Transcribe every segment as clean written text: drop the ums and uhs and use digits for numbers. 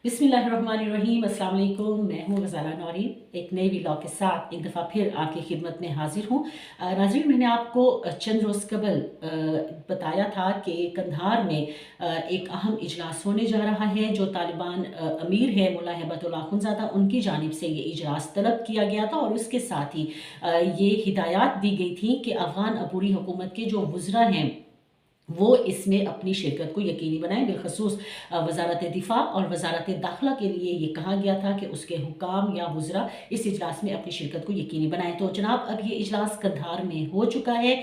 बिस्मिल्लाहिर्रहमानिर्रहीम, अस्सलाम वालेकुम। मैं हूँ गज़ाला नौरी, एक नए व्लॉग के साथ एक दफ़ा फिर आपकी खिदमत में हाजिर हूँ। नाज़रीन, मैंने आपको चंद रोज़ कबल बताया था कि कंधार में एक अहम इजलास होने जा रहा है। जो तालिबान अमीर है मुल्ला हिबतुल्लाह अख़ुंज़ादा, उनकी जानिब से ये इजलास तलब किया गया था और उसके साथ ही ये हिदायत दी गई थी कि अफ़गान अबूरी हुकूमत के जो वज़रा हैं वो इसमें अपनी शिरकत को यकीनी बनाएं। बिलखसूस वजारत दिफा और वजारत दाखिला के लिए ये कहा गया था कि उसके हुकाम या वज़रा इस इजलास में अपनी शिरकत को यकीनी बनाएं। तो जनाब, अब ये इजलास कंधार में हो चुका है,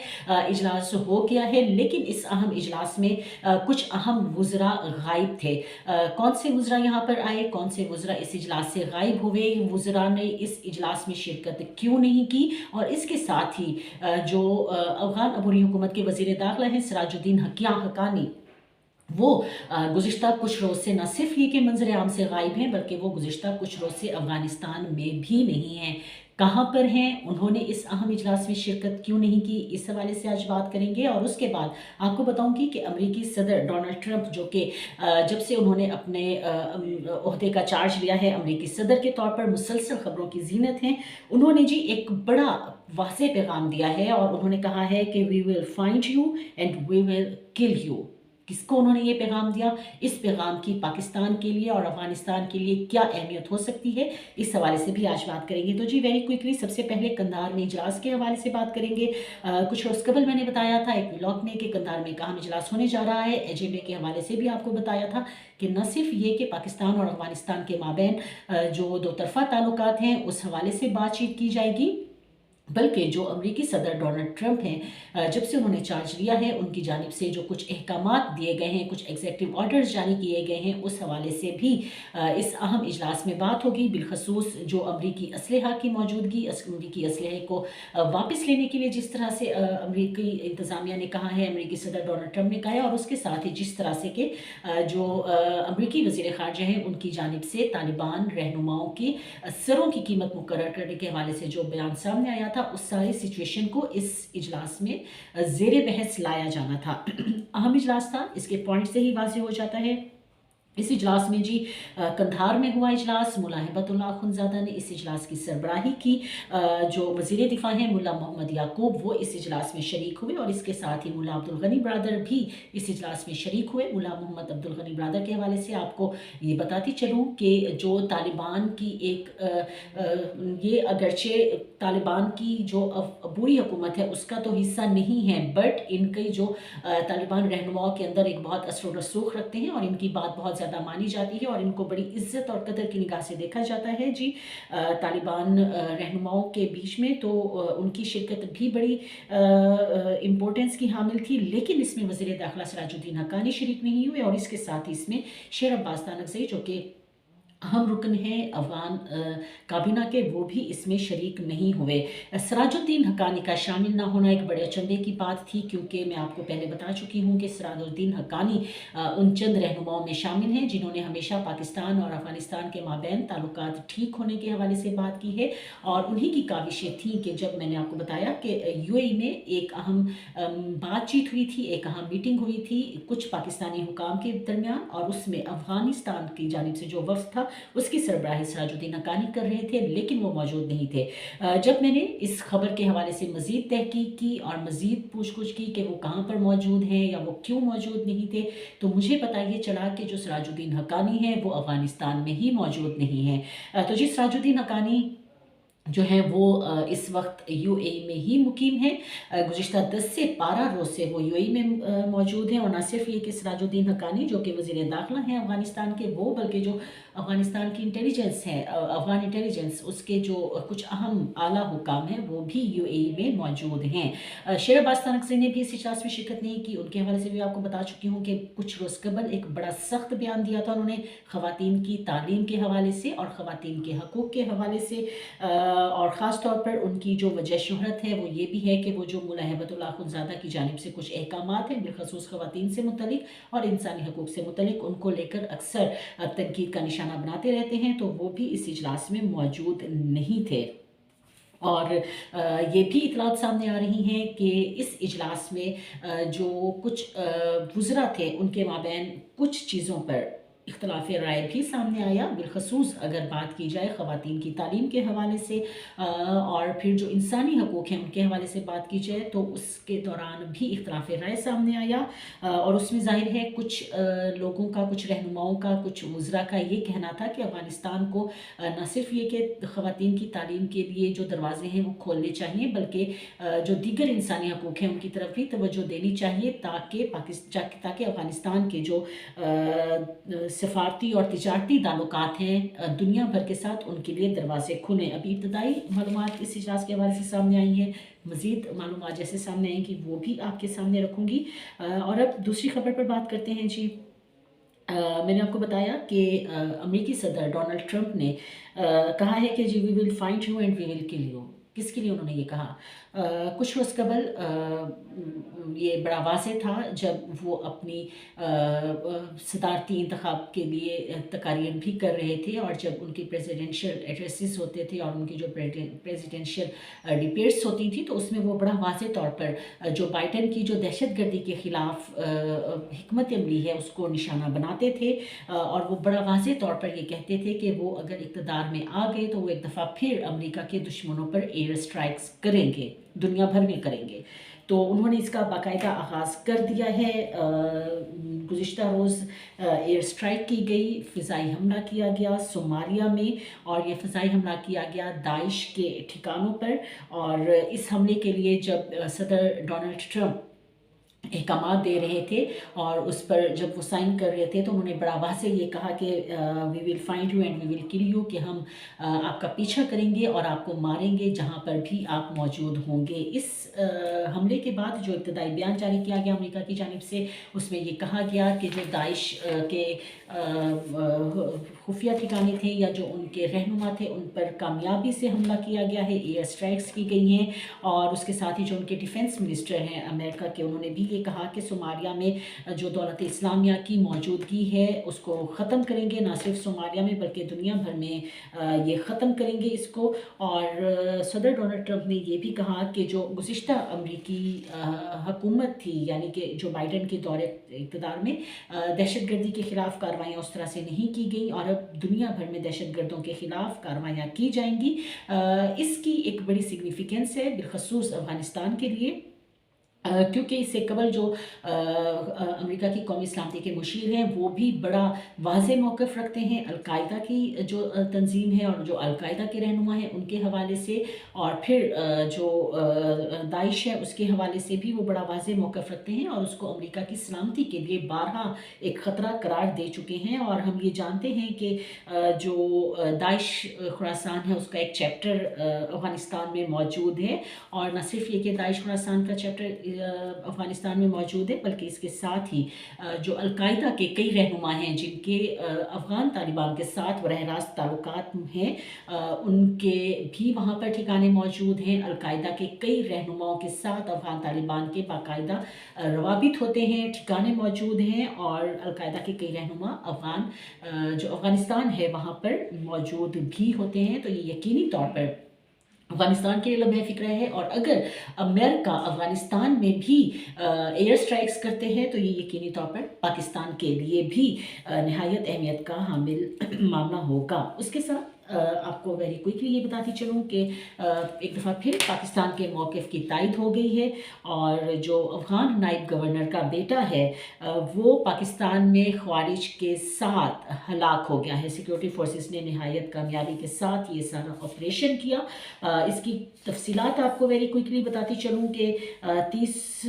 इजलास हो गया है, लेकिन इस अहम इजलास में कुछ अहम वज़रा गायब थे। कौन से वज़रा यहाँ पर आए, कौन से वज़रा इस इजलास से गायब हुए, वज़रा ने इस इजलास में शिरकत क्यों नहीं की, और इसके साथ ही जो अफ़गान अबूरी हुकूमत के वज़ीर दाखिला हैं सिराजुद्दीन हक्कानी, वो गुज़िश्ता कुछ रोज़ से न सिर्फ ये कि मंजर आम से गायब हैं, बल्कि वो गुज़िश्ता कुछ रोज़ से अफ़गानिस्तान में भी नहीं हैं। कहाँ पर हैं, उन्होंने इस अहम इजलास में शिरकत क्यों नहीं की, इस हवाले से आज बात करेंगे। और उसके बाद आपको बताऊंगी कि अमेरिकी सदर डोनाल्ड ट्रंप, जो कि जब से उन्होंने अपने ओहदे का चार्ज लिया है अमेरिकी सदर के तौर पर मुसलसल खबरों की जीनत हैं, उन्होंने जी एक बड़ा वाज़ेह पैगाम दिया है और उन्होंने कहा है कि we will find you and we will kill you. किसको उन्होंने ये पैगाम दिया, इस पैगाम की पाकिस्तान के लिए और अफगानिस्तान के लिए क्या अहमियत हो सकती है, इस हवाले से भी आज बात करेंगे। तो जी वेरी क्विकली, सबसे पहले कंधार में इजलास के हवाले से बात करेंगे। कुछ रोज़ कबल मैंने बताया था एक व्लॉग में कि कंधार में कहाँ इजलास होने जा रहा है। एजेंडे के हवाले से भी आपको बताया था कि न सिर्फ ये कि पाकिस्तान और अफगानिस्तान के माबैन जो दो तरफ़ा ताल्लुकात हैं उस हवाले से बातचीत की जाएगी, बल्कि जो अमेरिकी सदर डोनाल्ड ट्रंप हैं, जब से उन्होंने चार्ज लिया है उनकी जानिब से जो कुछ अहकामात दिए गए हैं, कुछ एग्जेक्टिव ऑर्डर्स जारी किए गए हैं, उस हवाले से भी इस अहम इजलास में बात होगी। बिलखसूस जो अमेरिकी असलहा की मौजूदगी, अमेरिकी असलहे को वापस लेने के लिए जिस तरह से अमेरिकी इंतज़ामिया ने कहा है, अमेरिकी सदर डोनाल्ड ट्रंप ने कहा है, और उसके साथ ही जिस तरह से कि जो अमेरिकी वज़ीर ख़ारजा हैं उनकी जानिब से तालिबान रहनुमाओं की सरों की कीमत मुकर्रर करने के हवाले से जो बयान सामने आया था, उस सारी सिचुएशन को इस इजलास में ज़ेरे बहस लाया जाना था। अहम इजलास था, इसके पॉइंट से ही वाज़ेह हो जाता है। इस इजलास में जी कंधार में हुआ इजलास, मुल्ला हिबतुल्लाह अख़ुंज़ादा ने इस इजलास की सरबराही की। जो वज़ीर दिफा हैं मुल्ला मोहम्मद याकूब, वो इस इजलास में शरीक हुए, और इसके साथ ही मुल्ला अब्दुल गनी ब्रदर भी इस इजलास में शरीक हुए। मुल्ला मोहम्मद अब्दुल गनी ब्रदर के हवाले से आपको ये बताती चलूँ कि जो तालिबान की ये अगरचे तालिबान की जो अबूरी हुकूमत है उसका तो हिस्सा नहीं है, बट इनके जो तालिबान रहनुमाओं के अंदर एक बहुत असर व रसूख रखते हैं और इनकी बात बहुत ज़्यादा मानी जाती है और इनको बड़ी इज्जत और कदर की निगाह से देखा जाता है जी तालिबान रहनुमाओं के बीच में। तो उनकी शिरकत भी बड़ी इम्पोर्टेंस की हामिल थी, लेकिन इसमें वज़ीर दाखिला सिराजुद्दीन हक्कानी शरीक नहीं हुए, और इसके साथ ही इसमें शेर अब्बास तानकज़ई, जो कि अहम रुकन हैं अफ़गान काबीना के, वो भी इसमें शरीक नहीं हुए। सिराजुद्दीन हक्कानी का शामिल ना होना एक बड़े अचंभे की बात थी, क्योंकि मैं आपको पहले बता चुकी हूँ कि सिराजुद्दीन हक्कानी उन चंद रहनुमाओं में शामिल हैं जिन्होंने हमेशा पाकिस्तान और अफ़गानिस्तान के माबैन ताल्लुकात ठीक होने के हवाले से बात की है, और उन्हीं की काविशें थीं कि जब मैंने आपको बताया कि UAE में एक अहम बातचीत हुई थी, एक अहम मीटिंग हुई थी कुछ पाकिस्तानी हुकाम के दरमियान, और उसमें अफ़गानिस्तान की जानिब से जो वफ़द था उसकी सरबराही सिराजुद्दीन हक्कानी कर रहे थे, लेकिन वो मौजूद नहीं थे। जब मैंने इस खबर के हवाले से मज़ीद तहकीक की और मज़ीद पूछ-गुछ की कि वो कहाँ पर मौजूद हैं या वो क्यों मौजूद नहीं थे, तो मुझे पता ये चला कि जो सिराजुद्दीन हक्कानी है वो अफ़गानिस्तान में ही मौजूद नहीं है। तो जी सिराजुद्दीन हक्कानी जो है वो इस वक्त UAE में ही मुकीम है। गुज़िश्ता 10 से 12 रोज़ से वो UAE में मौजूद हैं, और न सिर्फ ये कि सिराजुद्दीन हक्कानी जो कि वज़ीर दाखिला हैं अफ़गानिस्तान के, वो बल्कि जो अफ़गानिस्तान की इंटेलिजेंस है, अफ़गान इंटेलिजेंस, उसके जो कुछ अहम आला हुकाम हैं वो भी UAE में मौजूद हैं। शेर अब्बास तानकज़ई ने भी इस इजलास में शिरकत नहीं की, उनके हवाले से भी आपको बता चुकी हूँ कि कुछ रोज़ कबल एक बड़ा सख्त बयान दिया था उन्होंने ख़वातीन की तालीम के हवाले से और ख़वातीन के हकूक़ के हवाले से, और ख़ास तौर पर उनकी जो वजह शोहरत है वो ये भी है कि वो जो मुल्ला हिबतुल्लाह अख़ुंज़ादा की जानिब से कुछ अहकामात हैं बिलखसूस ख़वातीन से मुतलिक और इंसानी हकूक़ से मुतलिक, उनको लेकर अक्सर तनकीद का निशाना बनाते रहते हैं, तो वो भी इस इजलास में मौजूद नहीं थे। और ये भी इतलात सामने आ रही हैं कि इस इजलास में जो कुछ वज़रा थे उनके माबैन कुछ चीज़ों पर इख्तलाफ राय भी सामने आया, बिलखसूस अगर बात की जाए ख़वातीन की तालीम के हवाले से, और फिर जो इंसानी हकूक़ हैं उनके हवाले से बात की जाए तो उसके दौरान भी इख्तलाफ राय सामने आया। और उसमें ज़ाहिर है कुछ लोगों का, कुछ रहनुमाओं का, कुछ वज़रा का ये कहना था कि अफ़गानिस्तान को न सिर्फ ये कि ख़वातीन की तालीम के लिए जो दरवाज़े हैं वो खोलने चाहिए, बल्कि जो दीगर इंसानी हकूक़ हैं उनकी तरफ भी तवज्जो देनी चाहिए, ताकि अफ़गानिस्तान के जो सफारती और तिजारती ताल्लुकात हैं दुनिया भर के साथ, उनके लिए दरवाज़े खुलें। अभी इब्तदाई मालूमात इस इजलास के हवाले से सामने आई हैं, मज़ीद मालूमात जैसे सामने आएंगी वो भी आपके सामने रखूँगी। और अब दूसरी खबर पर बात करते हैं जी। मैंने आपको बताया कि अमेरिकी सदर डोनाल्ड ट्रंप ने कहा है कि जी we will find you and we will kill you. किसके लिए उन्होंने ये कहा? कुछ रोज़ कबल ये बड़ा वाज़ेह था जब वो अपनी सदारती इंतखाब के लिए तकारीर भी कर रहे थे, और जब उनकी प्रेसिडेंशियल एड्रेसेस होते थे और उनकी जो प्रेसिडेंशियल डिबेट्स होती थी तो उसमें वो बड़ा वाज़ेह तौर पर जो बाइडन की जो दहशतगर्दी के ख़िलाफ़ हिकमत अमली है उसको निशाना बनाते थे, और वो बड़ा वाज़ेह तौर पर ये कहते थे कि वो अगर इक़्तिदार में आ गए तो वो एक दफ़ा फिर अमेरिका के दुश्मनों पर एयर स्ट्राइक्स करेंगे, दुनिया भर में करेंगे। तो उन्होंने इसका बाकायदा आगाज़ कर दिया है। गुज़िश्ता रोज़ एयर स्ट्राइक की गई, फ़िज़ाई हमला किया गया सोमालिया में, और ये फ़िज़ाई हमला किया गया दाइश के ठिकानों पर। और इस हमले के लिए जब सदर डोनाल्ड ट्रंप अहकामात दे रहे थे और उस पर जब वो साइन कर रहे थे तो उन्होंने बड़ा वाज़े ये कहा कि we will find you and we will kill you, कि हम आपका पीछा करेंगे और आपको मारेंगे जहाँ पर भी आप मौजूद होंगे। इस हमले के बाद जो इब्तदाई बयान जारी किया गया अमेरिका की जानिब से, उसमें ये कहा गया कि जो दाइश के खुफिया ठिकाने थे या जो उनके रहनुमा थे उन पर कामयाबी से हमला किया गया है, एयर स्ट्राइक्स की गई हैं। और उसके साथ ही जो उनके डिफेंस मिनिस्टर हैं अमेरिका के, उन्होंने भी ये कहा कि सोमालिया में जो दौलत इस्लामिया की मौजूदगी है उसको ख़त्म करेंगे, ना सिर्फ सोमालिया में बल्कि दुनिया भर में ये ख़त्म करेंगे इसको। और सदर डोनाल्ड ट्रंप ने ये भी कहा कि जो गुज़िश्ता अमरीकी हुकूमत थी, यानी कि जो बाइडन के दौरे इक़्तिदार में दहशतगर्दी के ख़िलाफ़ कार्रवाइयाँ उस तरह से नहीं की गई, और अब दुनिया भर में दहशतगर्दों के ख़िलाफ़ कार्रवाइयाँ की जाएंगी। इसकी एक बड़ी सिग्निफिकेंस है बिलखसूस अफ़गानिस्तान के लिए, क्योंकि इससे कबल जो अमेरिका की कौमी सलामती के मुशीर हैं वो भी बड़ा वाज़ेह मौक़िफ़ रखते हैं अलकायदा की जो तंजीम है और जो अलकायदा के रहनुमा हैं उनके हवाले से, और फिर जो दाइश है उसके हवाले से भी वो बड़ा वाज़ेह मौक़िफ़ रखते हैं और उसको अमेरिका की सलामती के लिए बारहा एक ख़तरा करार दे चुके हैं। और हम ये जानते हैं कि जो दाइश खुरासान है उसका एक चैप्टर अफ़गानिस्तान में मौजूद है, और न सिर्फ ये कि दाइश खुरासान का चैप्टर अफ़गानिस्तान में मौजूद है बल्कि इसके साथ ही जो अलकायदा के कई रहनुमा हैं जिनके अफ़गान तालिबान के साथ बरह रास्त ताल्लुकात हैं, उनके भी वहाँ पर ठिकाने मौजूद हैं। अलकायदा के कई रहनुमाओं के साथ अफ़गान तालिबान के बाकायदा रवाबित होते हैं, ठिकाने मौजूद हैं, और अलकायदा के कई रहनुमा जो अफ़गानिस्तान है वहाँ पर मौजूद भी होते हैं। तो ये यकीनी तौर पर अफ़गानिस्तान के लिए लम्हे फ़िक्र है, और अगर अमेरिका अफ़गानिस्तान में भी एयर स्ट्राइक्स करते हैं तो ये यकीनी तौर पर पाकिस्तान के लिए भी नहायत अहमियत का हामिल मामला होगा। उसके साथ आपको वेरी क्विकली ये बताती चलूँ कि एक दफ़ा फिर पाकिस्तान के मौक़िफ़ की तायद हो गई है, और जो अफ़गान नायब गवर्नर का बेटा है वो पाकिस्तान में ख़वारिज के साथ हलाक हो गया है। सिक्योरिटी फोर्सेस ने नहायत कामयाबी के साथ ये सारा ऑपरेशन किया। इसकी तफसीलात आपको वेरी क्विकली बताती चलूँ कि 30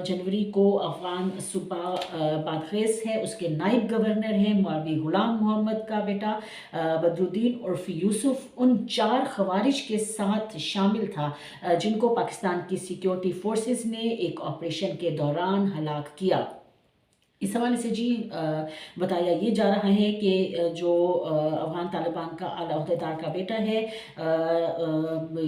जनवरी को अफ़गान सूबा बादखेस है उसके नायब गवर्नर हैं मौलवी ग़ुलाम मोहम्मद का बेटा बदरुद्दीन उर्फ यूसुफ उन 4 ख़वारिज के साथ शामिल था जिनको पाकिस्तान की सिक्योरिटी फोर्सेस ने एक ऑपरेशन के दौरान हलाक किया। इस हवाले से जी बताया ये जा रहा है कि जो अफ़गान तालिबान का आला ओहदेदार का बेटा है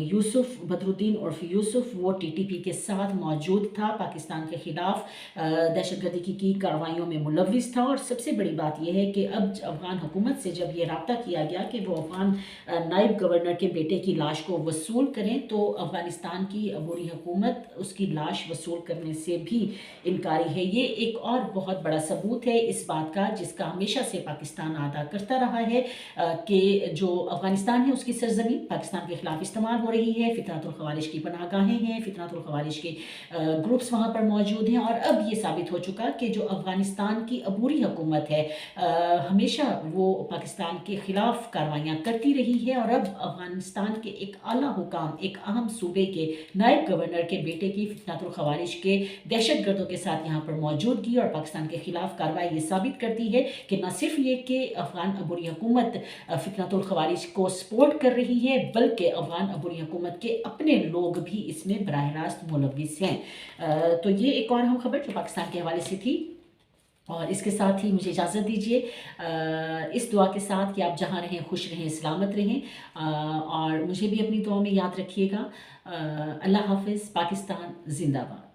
यूसुफ बदरुद्दीन उर्फ यूसुफ, वो टीटीपी के साथ मौजूद था, पाकिस्तान के ख़िलाफ़ दहशतगर्दी की कार्रवाइयों में मुलव्विस था। और सबसे बड़ी बात यह है कि अब अफ़गान हुकूमत से जब ये रब्ता किया गया कि वो अफ़गान नायब गवर्नर के बेटे की लाश को वसूल करें, तो अफ़गानिस्तान की अबूरी हुकूमत उसकी लाश वसूल करने से भी इनकारी है। ये एक और बहुत बहुत बड़ा सबूत है इस बात का, जिसका हमेशा से पाकिस्तान अदा करता रहा है कि जो अफ़गानिस्तान है उसकी सरजमीन पाकिस्तान के ख़िलाफ़ इस्तेमाल हो रही है। फितनतुल ख़वारिज की पनाहगाहें हैं, फितनतुल ख़वारिज के ग्रुप्स वहाँ पर मौजूद हैं, और अब ये साबित हो चुका कि जो अफ़गानिस्तान की अबूरी हुकूमत है हमेशा वो पाकिस्तान के ख़िलाफ़ कार्रवाइयाँ करती रही है, और अब अफ़गानिस्तान के एक आला हुकाम, एक अहम सूबे के नायब गवर्नर के बेटे की फितनतुल ख़वारिज के दहशत गर्दों के साथ यहाँ पर मौजूदगी और पाकिस्तान के ख़िलाफ़ कार्रवाई ये साबित करती है कि न सिर्फ ये कि अफ़गान अबूरी हुकूमत फितनतुल ख़वारिज को सपोर्ट कर रही है, बल्कि अफ़गान अबूरी हुकूमत के अपने लोग भी इसमें बराह रास्त मुलव्विस हैं। तो ये एक और अहम खबर जो पाकिस्तान के हवाले से थी, और इसके साथ ही मुझे इजाज़त दीजिए इस दुआ के साथ कि आप जहाँ रहें खुश रहें, सलामत रहें, और मुझे भी अपनी दुआ में याद रखिएगा। अल्लाह हाफ़िज़। पाकिस्तान ज़िंदाबाद।